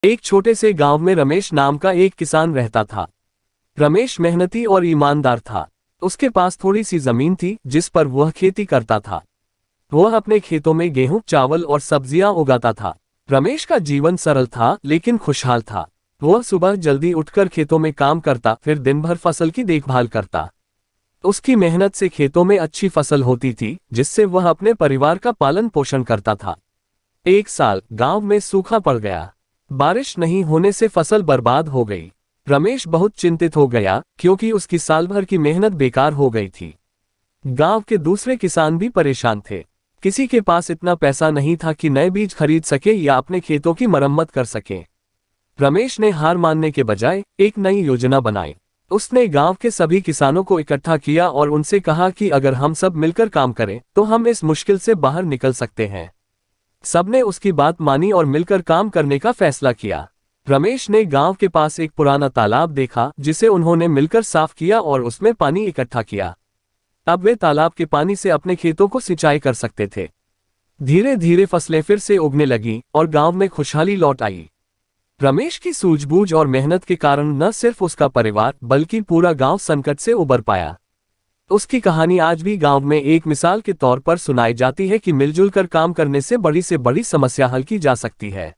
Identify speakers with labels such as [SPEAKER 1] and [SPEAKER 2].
[SPEAKER 1] एक छोटे से गांव में रमेश नाम का एक किसान रहता था। रमेश मेहनती और ईमानदार था। उसके पास थोड़ी सी जमीन थी जिस पर वह खेती करता था। वह अपने खेतों में गेहूं, चावल और सब्जियां उगाता था। रमेश का जीवन सरल था लेकिन खुशहाल था। वह सुबह जल्दी उठकर खेतों में काम करता, फिर दिन भर फसल की देखभाल करता। उसकी मेहनत से खेतों में अच्छी फसल होती थी, जिससे वह अपने परिवार का पालन पोषण करता था। एक साल गांव में सूखा पड़ गया। बारिश नहीं होने से फसल बर्बाद हो गई। रमेश बहुत चिंतित हो गया क्योंकि उसकी साल भर की मेहनत बेकार हो गई थी। गांव के दूसरे किसान भी परेशान थे। किसी के पास इतना पैसा नहीं था कि नए बीज खरीद सके या अपने खेतों की मरम्मत कर सके। रमेश ने हार मानने के बजाय एक नई योजना बनाई। उसने गांव के सभी किसानों को इकट्ठा किया और उनसे कहा कि अगर हम सब मिलकर काम करें तो हम इस मुश्किल से बाहर निकल सकते हैं। सबने उसकी बात मानी और मिलकर काम करने का फैसला किया। रमेश ने गांव के पास एक पुराना तालाब देखा जिसे उन्होंने मिलकर साफ किया और उसमें पानी इकट्ठा किया। अब वे तालाब के पानी से अपने खेतों को सिंचाई कर सकते थे। धीरे धीरे फसलें फिर से उगने लगीं और गांव में खुशहाली लौट आई। रमेश की सूझबूझ और मेहनत के कारण न सिर्फ उसका परिवार बल्कि पूरा गांव संकट से उबर पाया। उसकी कहानी आज भी गांव में एक मिसाल के तौर पर सुनाई जाती है कि मिलजुल कर काम करने से बड़ी समस्या हल की जा सकती है।